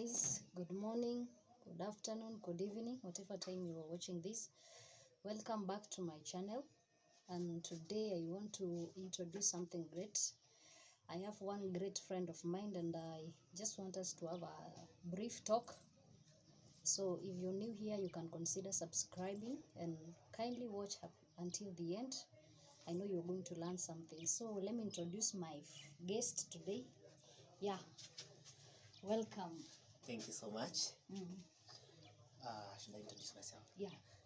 guys, good morning, good afternoon, good evening, whatever time you are watching this. Welcome back to my channel, and today I want to introduce something great. I have one great friend of mine, and I just want us to have a brief talk. So if you're new here, you can consider subscribing and kindly watch up until the end. I know you're going to learn something. So let me introduce my guest today. Yeah, welcome. Thank you so much. Mm. Should I introduce myself?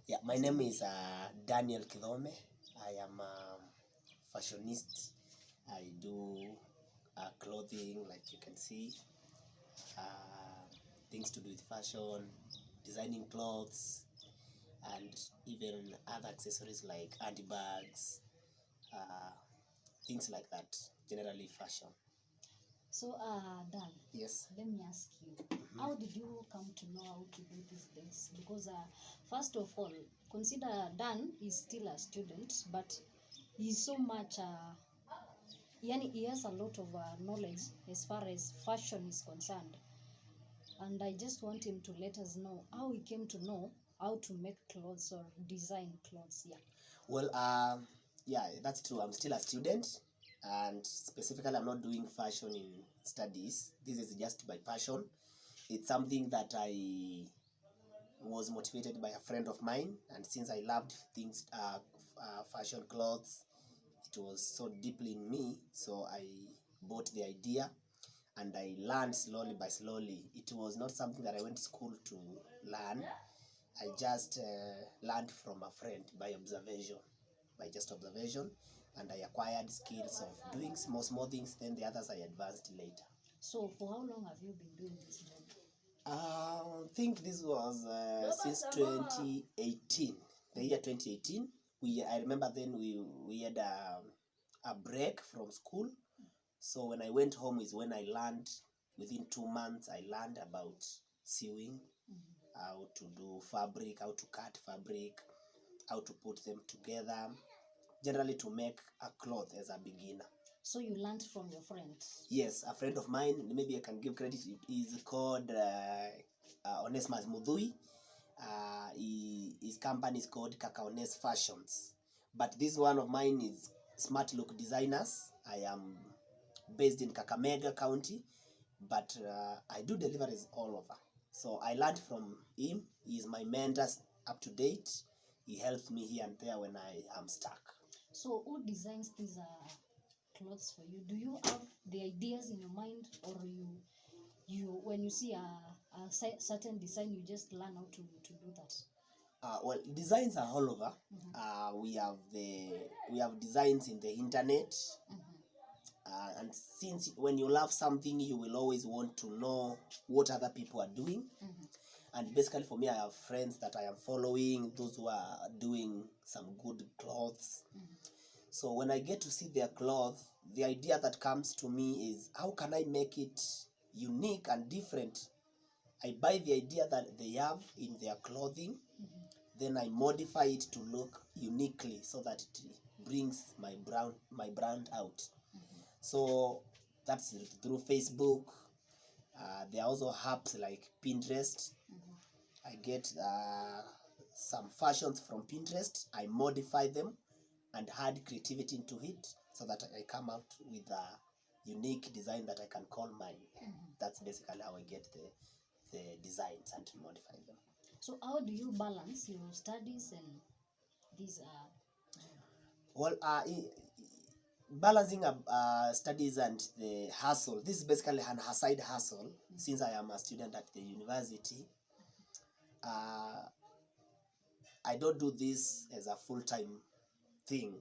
Yeah, my name is Daniel Kithome. I am a fashionist. I do clothing, like you can see, things to do with fashion, designing clothes, and even other accessories like handbags, things like that. Generally fashion. So, Dan, Yes. let me ask you, how did you come to know how to do these things? Because first of all, consider Dan is still a student, but he's so much, he has a lot of knowledge as far as fashion is concerned. And I just want him to let us know how he came to know how to make clothes or design clothes. Yeah. Well, yeah, that's true. I'm still a student, and specifically, I'm not doing fashion in studies. This is just by passion. It's something that I was motivated by a friend of mine, and since I loved things, fashion clothes, it was so deeply in me. So I bought the idea, and I learned slowly by slowly. It was not something that I went to school to learn. I just learned from a friend by observation, and I acquired skills of doing small things. Then the others I advanced later. So, for how long have you been doing this job? I think this was since 2018, the year 2018. I remember then we had a break from school. So when I went home is when I learned. Within 2 months, I learned about sewing, how to do fabric, how to cut fabric, how to put them together, generally to make a cloth as a beginner. So you learned from your friend? Yes, a friend of mine, maybe I can give credit, is called Onesmus Mudhui. His company is called Kakaones Fashions. But this one of mine is Smart Look Designers. I am based in Kakamega County, but I do deliveries all over. So I learned from him. He is my mentor up to date. He helps me here and there when I am stuck. So who designs these clothes for you? Do you have the ideas in your mind, or you when you see a certain design, you just learn how to do that? Well, designs are all over. We have designs in the internet, and since when you love something, you will always want to know what other people are doing. And basically, for me, I have friends that I am following, those who are doing some good clothes. So when I get to see their clothes, the idea that comes to me is, how can I make it unique and different? I buy the idea that they have in their clothing, then I modify it to look uniquely so that it brings my brand out. So that's through Facebook. There are also apps like Pinterest. I get some fashions from Pinterest. I modify them and add creativity into it so that I come out with a unique design that I can call mine. That's basically how I get the designs and modify them. So how do you balance your studies and these Well, balancing studies and the hustle. This is basically an side hustle. Since I am a student at the university, I don't do this as a full-time thing.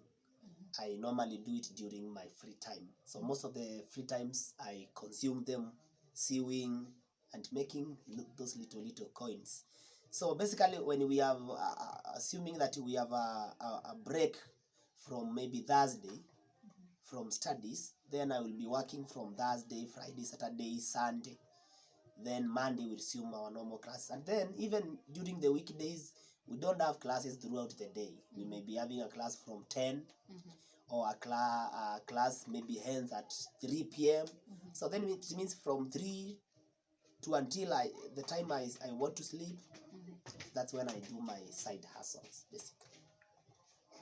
I normally do it during my free time. So most of the free times I consume them sewing and making those little coins. So basically, when we have assuming that we have a break from maybe Thursday from studies, then I will be working from Thursday, Friday, Saturday, Sunday. Then Monday we resume our normal class, and then even during the weekdays we don't have classes throughout the day. We may be having a class from 10, or a class maybe ends at 3 p.m. So then it means from 3 to until the time I want to sleep. That's when I do my side hustles, basically.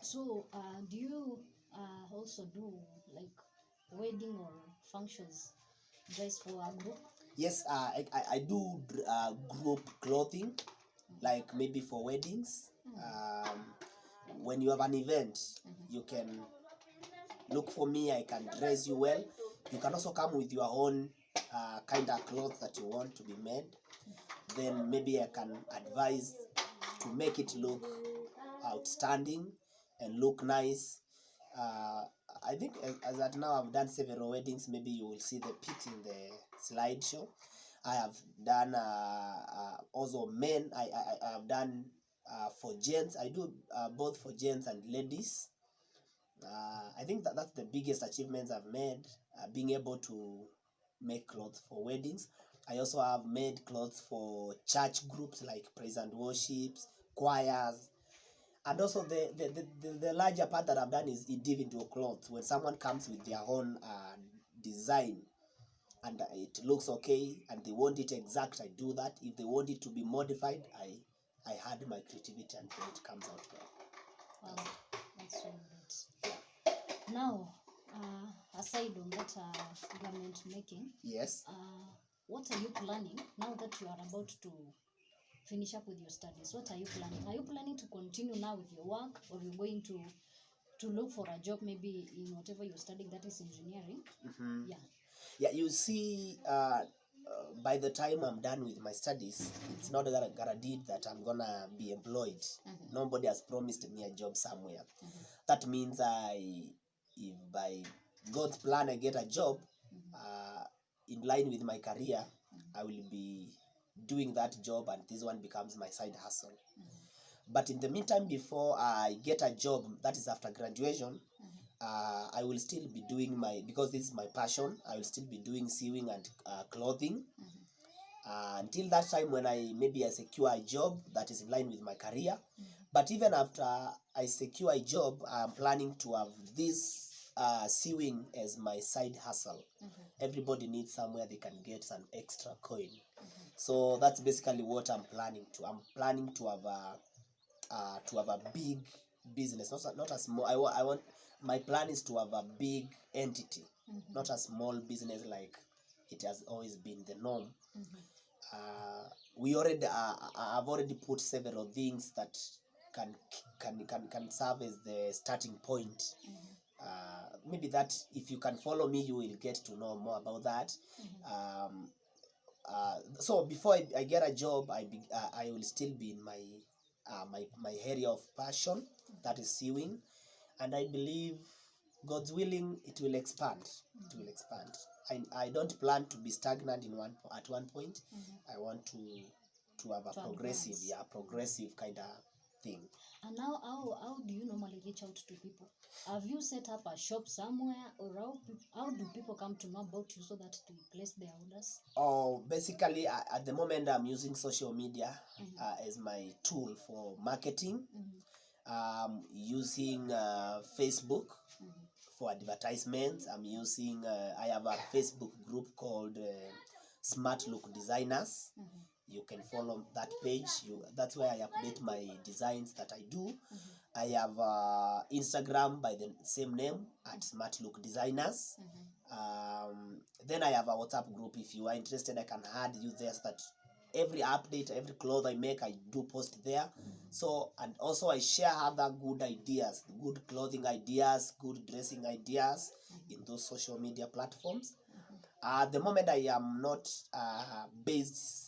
So, do you also do like wedding or functions dress for a group? Yes, I do group clothing, like maybe for weddings. When you have an event, you can look for me. I can dress you well. You can also come with your own kind of clothes that you want to be made. Then maybe I can advise to make it look outstanding and look nice. I think as at now I've done several weddings. Maybe you will see the pics in the slideshow. I have done also men. I have done for gents. I do both for gents and ladies. I think that's the biggest achievements I've made, being able to make clothes for weddings. I also have made clothes for church groups like praise and worships, choirs, and also the larger part that I've done is individual clothes. When someone comes with their own design and it looks okay and they want it exact, I do that. If they want it to be modified, I add my creativity and it comes out well. Wow, that's so great. Now, aside on that garment making, Yes. what are you planning now that you are about to finish up with your studies? What are you planning? Are you planning to continue now with your work, or you're going to look for a job maybe in whatever you're studying, that is engineering? Yeah, you see, by the time I'm done with my studies, it's not guaranteed that I'm gonna be employed. Nobody has promised me a job somewhere. That means if by God's plan I get a job in line with my career, I will be doing that job, and this one becomes my side hustle. But in the meantime, before I get a job, that is after graduation, I will still be doing because this is my passion, I will still be doing sewing and clothing until that time when I secure a job that is in line with my career. But even after I secure a job, I'm planning to have this sewing as my side hustle. Everybody needs somewhere they can get some extra coin. So that's basically what I'm planning to. I'm planning to have a big business, not a small. I want my plan is to have a big entity, not a small business like it has always been the norm. I've already put several things that can serve as the starting point. Maybe that if you can follow me, you will get to know more about that. So before I get a job, I will still be in my area of passion, that is sewing, and I believe God's willing it will expand. It will expand. I don't plan to be stagnant at one point. I want to have a progressive kind of thing. And now, how do you normally reach out to people? Have you set up a shop somewhere, or how do people come to know about you so that to place their orders? Oh, basically, at the moment, I'm using social media as my tool for marketing. Using Facebook for advertisements. I'm using. I have a Facebook group called Smart Look Designers. You can follow that page. That's where I update my designs that I do. I have Instagram by the same name at Smart Look Designers. Then I have a WhatsApp group. If you are interested, I can add you there so that every update, every cloth I make, I do post there. So, and also I share other good ideas, good clothing ideas, good dressing ideas in those social media platforms. At the moment, I am not based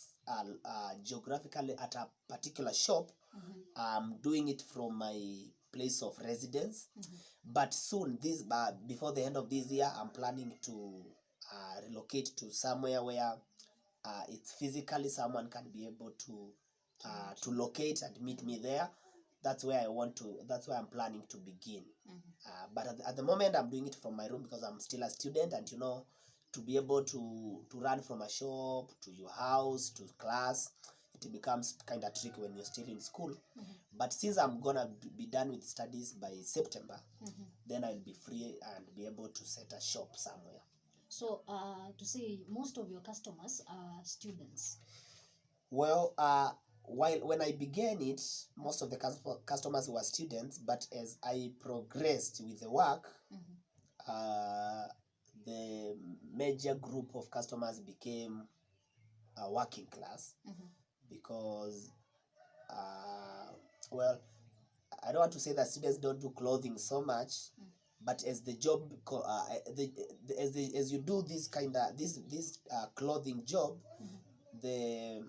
geographically at a particular shop. I'm doing it from my place of residence. But soon, before the end of this year, I'm planning to relocate to somewhere where it's physically someone can be able to locate and meet me there. That's where that's where I'm planning to begin. But at the moment, I'm doing it from my room because I'm still a student, and to be able to run from a shop to your house to class, it becomes kind of tricky when you're still in school. But since I'm gonna be done with studies by September, then I'll be free and be able to set a shop somewhere. So to say most of your customers are students. Well, when I began it, most of the customers were students, but as I progressed with the work, the major group of customers became a working class, because well, I don't want to say that students don't do clothing so much, but as the job as you do this kind of this clothing job, the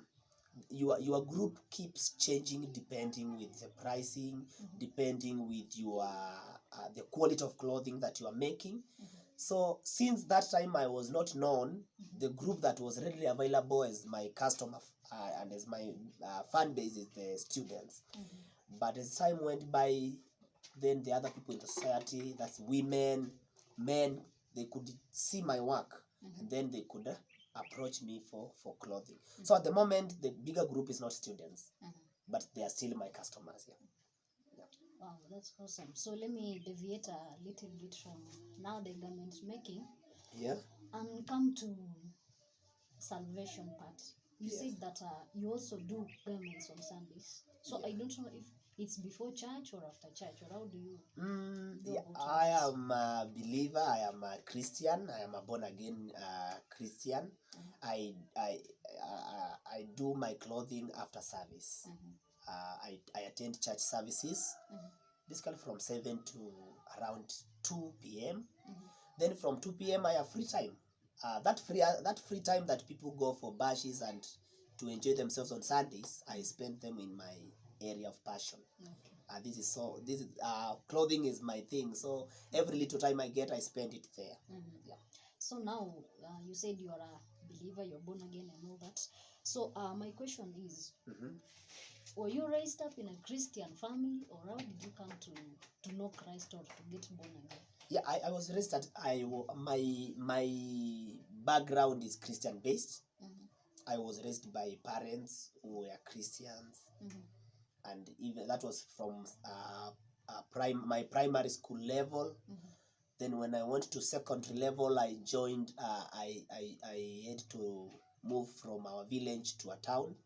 your group keeps changing depending with the pricing, depending with your the quality of clothing that you are making. So since that time I was not known, the group that was readily available as my customer and as my fan base is the students. But as time went by, then the other people in the society, that's women, men, they could see my work, and then they could approach me for clothing. So at the moment, the bigger group is not students, but they are still my customers. Yeah. Wow, that's awesome. So let me deviate a little bit from now the garment making. Yeah. And come to salvation part. You Yes. said that you also do garments on Sundays. So Yeah. I don't know if it's before church or after church, or how do you Yeah, about I it? am a believer. I am a Christian. I am a born again Christian. I do my clothing after service. I attend church services, basically from 7 to around 2 p.m. Then from 2 p.m. I have free time. That free time that people go for bashes and to enjoy themselves on Sundays, I spend them in my area of passion. Okay. This is clothing is my thing. So every little time I get, I spend it there. Yeah. So now you said you are a believer, you're born again, and all that. So my question is, were you raised up in a Christian family, or how did you come to know Christ or to get born again? Yeah, I was raised at my background is Christian based. I was raised by parents who were Christians, and even that was from my primary school level. Then when I went to secondary level, I joined. I had to move from our village to a town.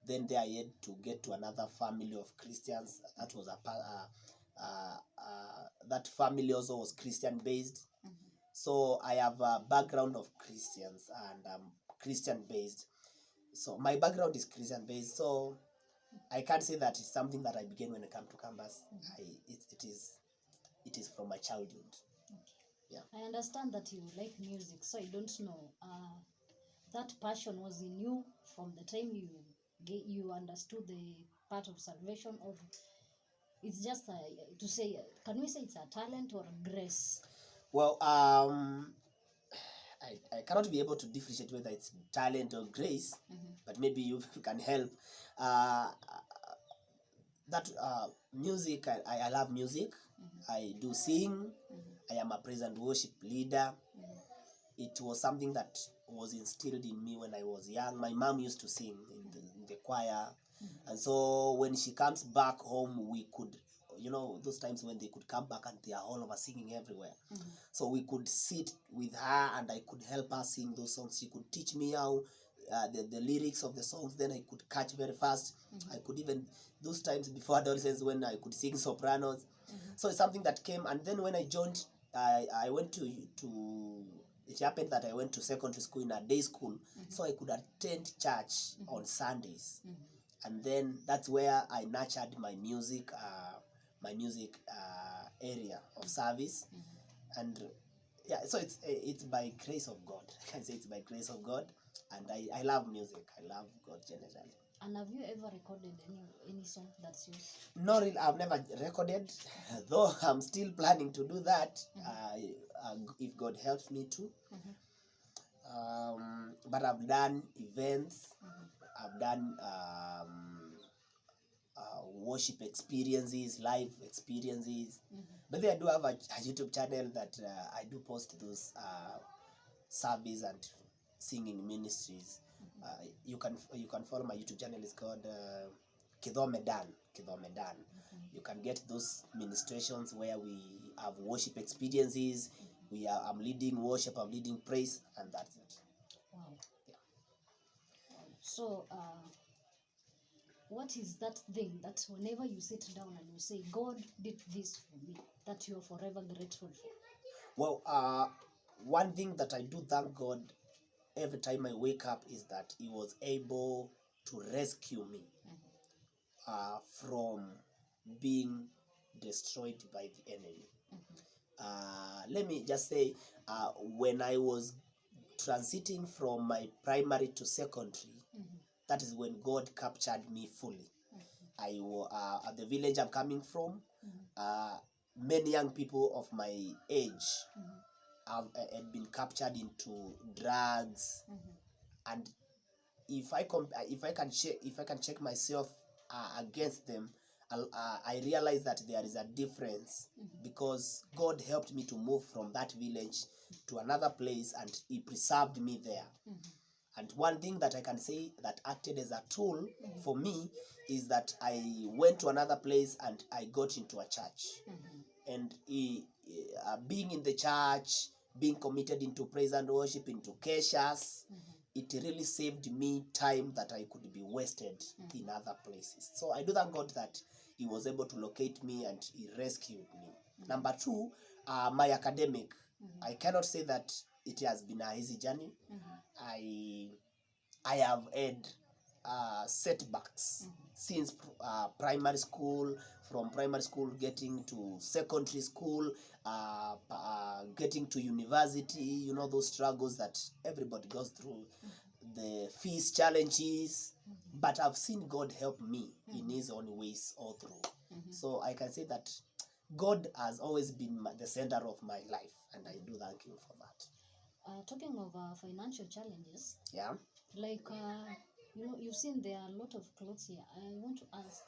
Then there I had to get to another family of Christians. That was that family also was Christian based. So I have a background of Christians and Christian based. So my background is Christian based. So I can't say that it's something that I began when I come to campus. It is from my childhood. Yeah. I understand that you like music, so I don't know. That passion was in you from the time you understood the part of salvation, or it's just to say, can we say it's a talent or a grace? Well, I cannot be able to differentiate whether it's talent or grace, but maybe you can help. That music, I love music. I do sing. I am a praise and worship leader. It was something that was instilled in me when I was young. My mom used to sing in the choir, and so when she comes back home, we could, those times when they could come back and they are all over singing everywhere. So we could sit with her and I could help her sing those songs. She could teach me how the lyrics of the songs, then I could catch very fast. I could even, those times before adolescence when I could sing sopranos. So it's something that came, and then when I joined, I went to it happened that I went to secondary school in a day school, so I could attend church on Sundays. And then that's where I nurtured my music area of service. And yeah, so it's by grace of God. I can say it's by grace of God, and I love music. I love God generally. And have you ever recorded any song that's yours? No, really, I've never recorded, though I'm still planning to do that. If God helps me to. But I've done events. I've done worship experiences, live experiences. But then I do have a YouTube channel that I do post those service and singing ministries. You can follow my YouTube channel. It's called Kithome Dan. You can get those ministrations where we have worship experiences. I'm leading worship, I'm leading praise, and that's it. Wow. Yeah. So, what is that thing that whenever you sit down and you say, God did this for me, that you're forever grateful for? Well, one thing that I do thank God every time I wake up is that He was able to rescue me from being destroyed by the enemy. Let me just say, when I was transiting from my primary to secondary, that is when God captured me fully. I was at the village I'm coming from. Many young people of my age had been captured into drugs, and if I can check myself against them, I realize that there is a difference, because God helped me to move from that village to another place, and He preserved me there. And one thing that I can say that acted as a tool for me is that I went to another place and I got into a church. And being in the church, being committed into praise and worship, into Keshas, it really saved me time that I could be wasted in other places. So I do thank God that He was able to locate me and He rescued me. Number two, my academic. I cannot say that it has been an easy journey. I have had setbacks since primary school, from primary school getting to secondary school, getting to university. You know, those struggles that everybody goes through, the fees challenges, but I've seen God help me in His own ways all through. So I can say that God has always been the center of my life, and I do thank Him for that. Talking of financial challenges, Yeah. like, you've seen there are a lot of clothes here. I want to ask,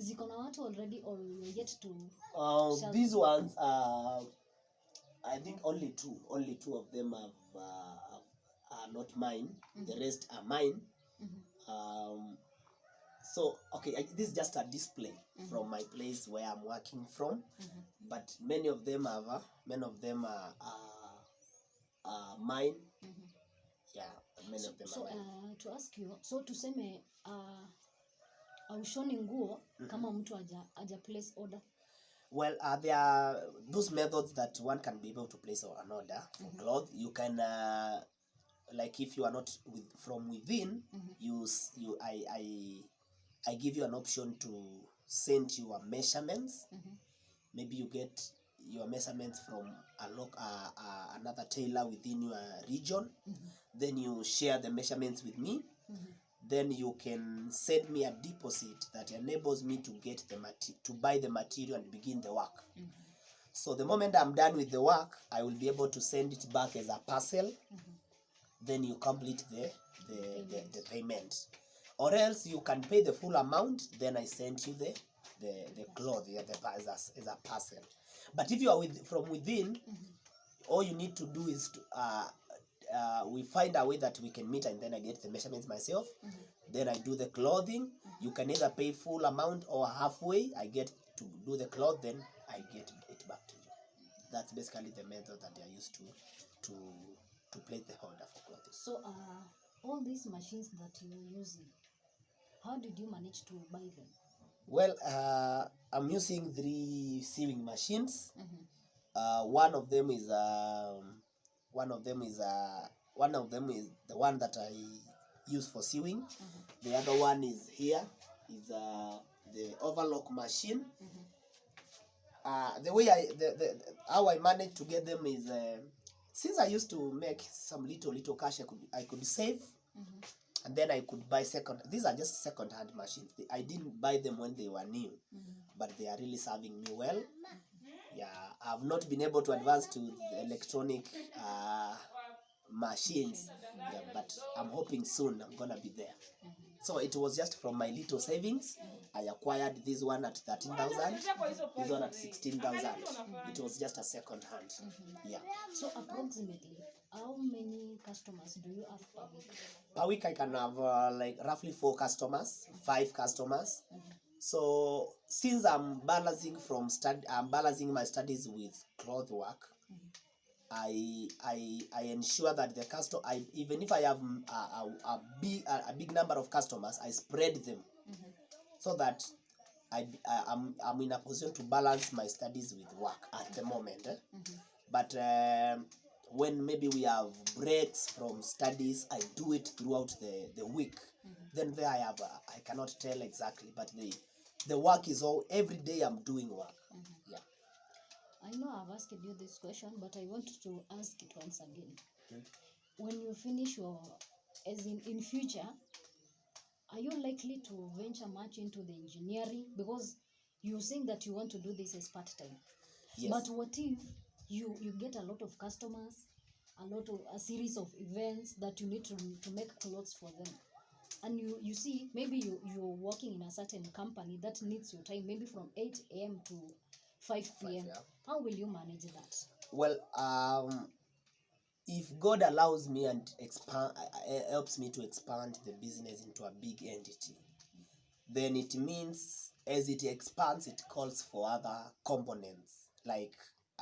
ziko na watu already, or you're yet to sell These ones, I think only two of them are not mine. The rest are mine. So okay, this is just a display from my place where I'm working from, but many of them are mine. Yeah, many of them so, are mine. to ask you, so tuseme aushoni nguo kama mtu aja place order. Well, there are those methods that one can be able to place an order for clothes. You can, like, if you are not from within, I give you an option to send your measurements. Maybe you get your measurements from another tailor within your region. Then you share the measurements with me. Then you can send me a deposit that enables me to get to buy the material and begin the work. So the moment I'm done with the work, I will be able to send it back as a parcel. Then you complete the payment. Or else you can pay the full amount, then I send you the cloth as a parcel. But if you are from within, all you need to do is to we find a way that we can meet, and then I get the measurements myself. Then I do the clothing. You can either pay full amount or halfway. I get to do the cloth, then I get it back to you. That's basically the method that I used to place the order for clothing. So all these machines that you're using, how did you manage to buy them? Well, I'm using 3 sewing machines. One of them is the one that I use for sewing. The other one is here, is the overlock machine. The way how I managed to get them is, since I used to make some little cash, I could save, and then I could buy these are just second-hand machines. I didn't buy them when they were new, but they are really serving me well. Yeah, I've not been able to advance to the electronic machines, yeah, but I'm hoping soon I'm gonna be there. So it was just from my little savings. I acquired this one at 13,000, this one at 16,000. It was just a second hand. Yeah. So approximately, how many customers do you have per week? Per week I can have like roughly 4 customers, 5 customers. So since I'm balancing my studies with cloth work, I ensure that the customer, even if I have a big number of customers, I spread them so that I'm in a position to balance my studies with work at the moment. But when maybe we have breaks from studies, I do it throughout the week. Then there I cannot tell exactly, but the work is all every day. I'm doing work. Yeah. I know I've asked you this question, but I want to ask it once again. When you finish your, as in future, are you likely to venture much into the engineering? Because you're saying that you want to do this as part-time. Yes. But what if you get a lot of customers, a series of events that you need to make clothes for them? And you see, maybe you're working in a certain company that needs your time, maybe from 8 a.m. to 5 p.m. How will you manage that? Well, if God allows me and helps me to expand the business into a big entity, then it means as it expands, it calls for other components. Like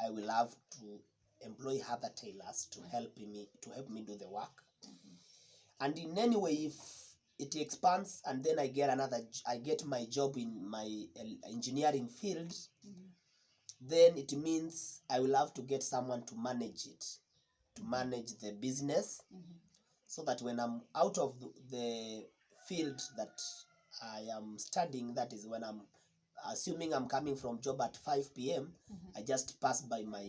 I will have to employ other tailors to help me do the work. And in any way, if it expands and then I get my job in my engineering field, then it means I will have to get someone to manage it, to manage the business, so that when I'm out of the field that I am studying, that is when I'm assuming I'm coming from job at 5 p.m. I just pass by my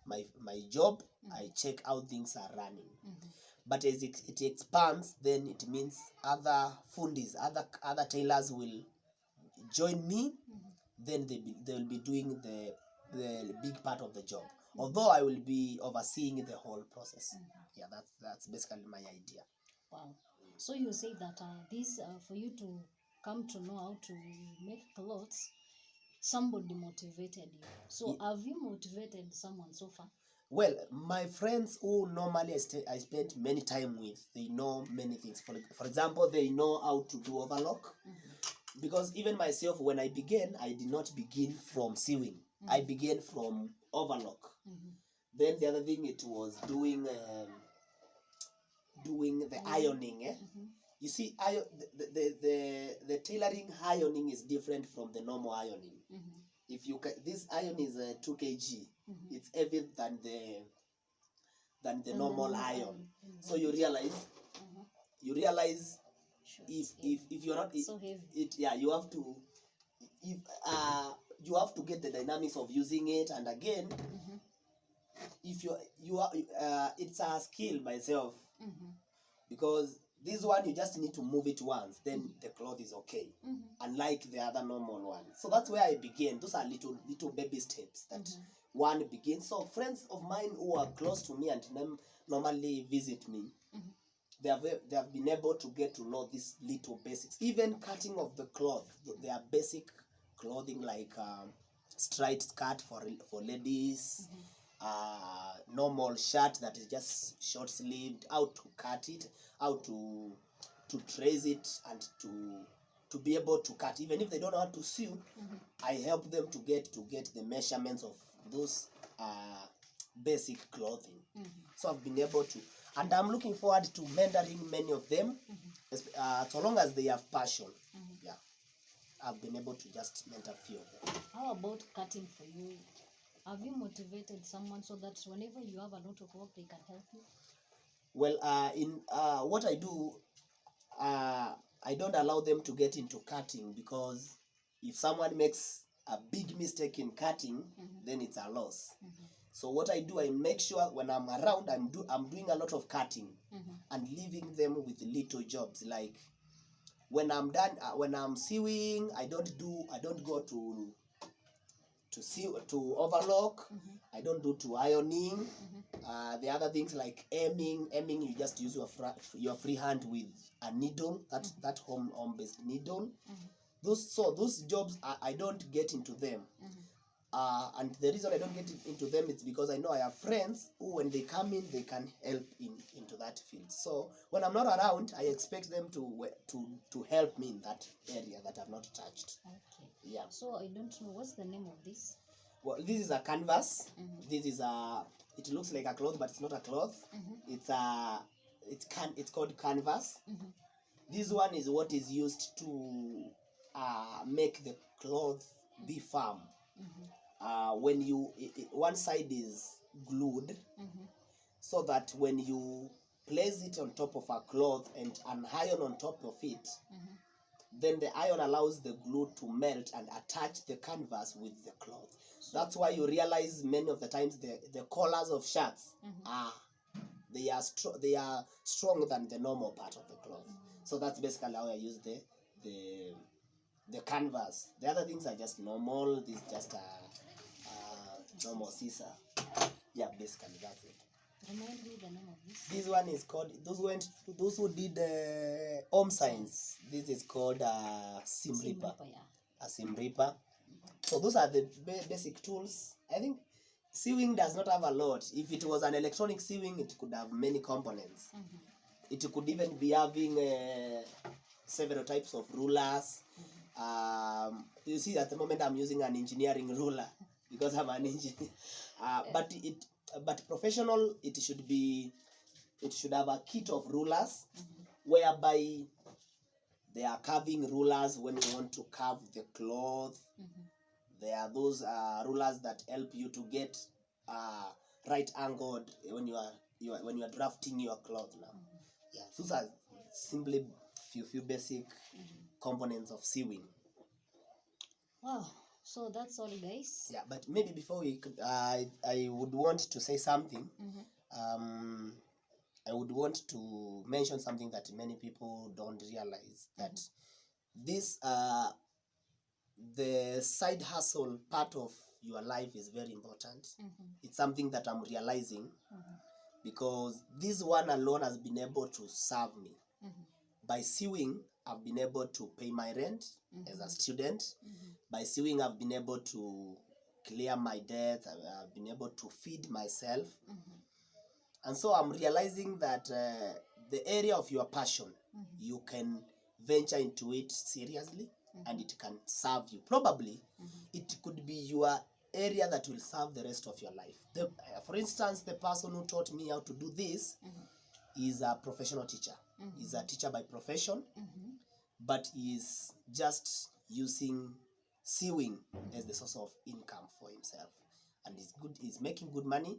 my job, I check how things are running. But as it expands, then it means other fundis, other tailors will join me. Then they will be doing the big part of the job. Although I will be overseeing the whole process. Yeah, that's basically my idea. Wow. So you say that this for you to come to know how to make clothes, somebody motivated you. So have you motivated someone so far? Well, my friends who normally I spent many time with, they know many things. For example, they know how to do overlock. Because even myself, when I began, I did not begin from sewing. I began from overlock. Then the other thing, it was doing the ironing. You see, the tailoring ironing is different from the normal ironing. If you this iron is 2 kg, it's heavier than the normal iron. So you realize if you're not so heavy. you have to you have to get the dynamics of using it. And again, if you are it's a skill by itself, because this one you just need to move it once, then the cloth is okay, unlike the other normal one. So that's where I began. Those are little baby steps that one begins. So friends of mine who are close to me and normally visit me, they have been able to get to know these little basics. Even cutting of the cloth, they are basic clothing like straight skirt for ladies, normal shirt that is just short sleeved, how to cut it, how to trace it, and to be able to cut. Even if they don't know how to sew, I help them to get the measurements of those basic clothing. So I've been able to, and I'm looking forward to mentoring many of them, so long as they have passion. Yeah, I've been able to just mentor a few of them. How about cutting for you? Have you motivated someone so that whenever you have a lot of work, they can help you? Well, in what I do, I don't allow them to get into cutting, because if someone makes a big mistake in cutting, then it's a loss. So what I do, I make sure when I'm around, I'm doing a lot of cutting and leaving them with little jobs. Like when I'm done, when I'm sewing, I don't go to sew, to overlock. I don't do to ironing. The other things like hemming, you just use your free hand with a needle, that home-based needle. Those jobs I don't get into them. And the reason I don't get into them is because I know I have friends who, when they come in, they can help into that field. So when I'm not around, I expect them to help me in that area that I've not touched. Okay. Yeah. So I don't know, what's the name of this? Well, this is a canvas. This is a. It looks like a cloth, but it's not a cloth. It's called canvas. This one is what is used to make the cloth be firm. When you one side is glued, so that when you place it on top of a cloth and an iron on top of it, then the iron allows the glue to melt and attach the canvas with the cloth. That's why you realize many of the times the collars of shirts they are stronger than the normal part of the cloth. So that's basically how I use the canvas. The other things are just normal. This is just a normal scissor. Yeah, basically that's it. Remind me the name of this. This one is called, those who did home science, this is called a seam ripper. A seam ripper. So those are the basic tools. I think sewing does not have a lot. If it was an electronic sewing, it could have many components. It could even be having several types of rulers. You see, at the moment I'm using an engineering ruler because I'm an engineer. But professional, it should have a kit of rulers, whereby they are carving rulers when you want to carve the cloth. There are those rulers that help you to get right angled when you are drafting your cloth now. Yeah, those are simply few basic components of sewing. Wow. So that's all, guys. Yeah, but maybe before we could, I would want to say something. I would want to mention something that many people don't realize, that this the side hustle part of your life is very important. It's something that I'm realizing, because this one alone has been able to serve me. By sewing, I've been able to pay my rent as a student. By sewing, I've been able to clear my debt. I've been able to feed myself. And so I'm realizing that the area of your passion, you can venture into it seriously, and it can serve you. Probably, it could be your area that will serve the rest of your life. For instance, the person who taught me how to do this is a professional teacher. He's a teacher by profession, but he's just using sewing as the source of income for himself, and he's making good money.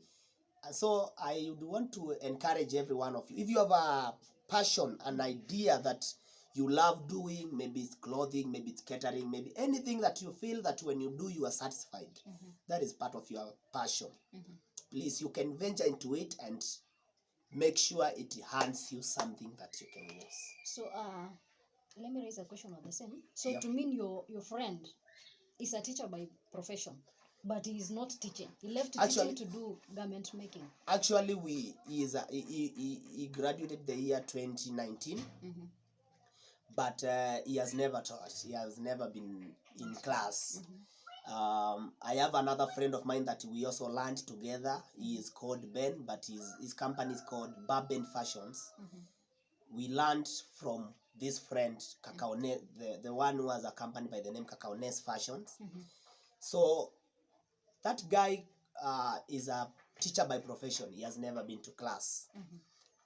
And so I would want to encourage every one of you, if you have a passion, an idea that you love doing, maybe it's clothing, maybe it's catering, maybe anything that you feel that when you do you are satisfied, that is part of your passion. Please, you can venture into it and make sure it hands you something that you can use. So let me raise a question on the same. So to mean your friend is a teacher by profession, but he is not teaching. He left teaching to do garment making. Actually, he graduated the year 2019, but he has never taught. He has never been in class. I have another friend of mine that we also learned together. He is called Ben, but his company is called Barben Fashions. We learned from this friend, the one who has a company by the name Cacao Nest Fashions. So that guy is a teacher by profession. He has never been to class.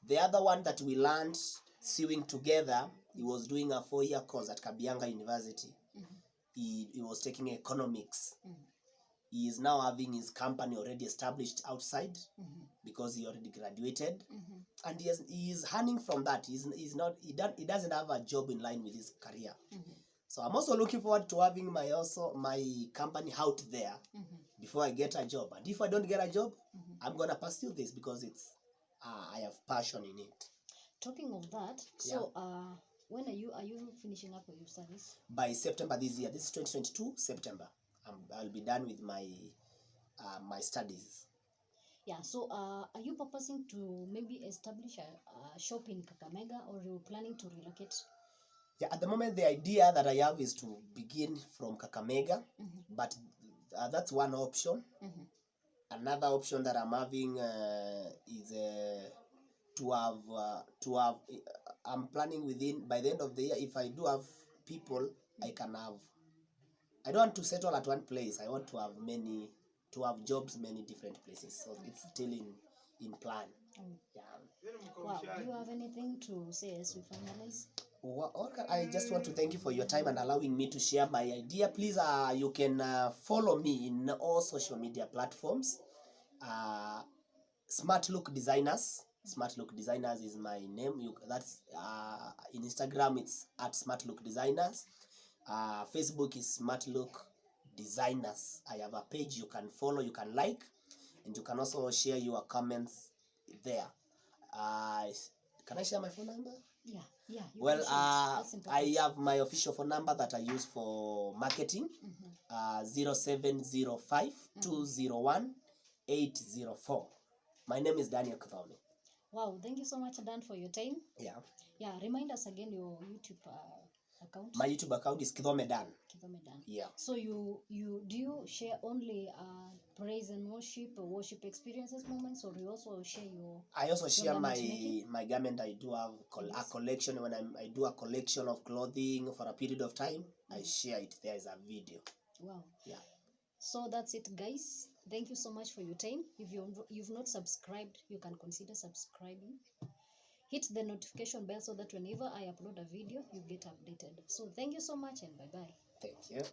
The other one that we learned sewing together, he was doing a 4-year course at Kabianga University. He was taking economics. He is now having his company already established outside, because he already graduated, and he is earning from that. He doesn't have a job in line with his career. So I'm also looking forward to having my company out there before I get a job. And if I don't get a job, I'm gonna pursue this because it's I have passion in it. Talking of that, so when are you finishing up with your studies? By September this year. This is 2022 September. I'll be done with my my studies. Yeah. So are you purposing to maybe establish a shop in Kakamega, or are you planning to relocate? Yeah, at the moment the idea that I have is to begin from Kakamega, but that's one option. Another option that I'm having is to have I'm planning by the end of the year, if I do have people, I don't want to settle at one place. I want to have many to have jobs many different places. So it's still in plan. Yeah. Wow. Do you have anything to say as we finalize? I just want to thank you for your time and allowing me to share my idea. Please, you can follow me in all social media platforms. Smart Look Designers. Smart Look Designers is my name. That's in Instagram. It's at Smart Look Designers. Facebook is Smart Look Designers. I have a page you can follow, you can like, and you can also share your comments there. Can I share my phone number? Yeah. You Well, That's important. I have my official phone number that I use for marketing. 0705 201 804. My name is Daniel Kithome. Wow, thank you so much, Dan, for your time. Yeah. Remind us again your YouTube account. My YouTube account is Kithome Dan. Kithome Dan. Yeah. So do you share only praise and worship or worship experiences moments, or you also share your? I also share garment making? my garment. I do have a collection. When I do a collection of clothing for a period of time, I share it there as a video. Wow. Yeah. So that's it, guys. Thank you so much for your time. If you've not subscribed, you can consider subscribing. Hit the notification bell so that whenever I upload a video, you get updated. So thank you so much and bye-bye. Thank you.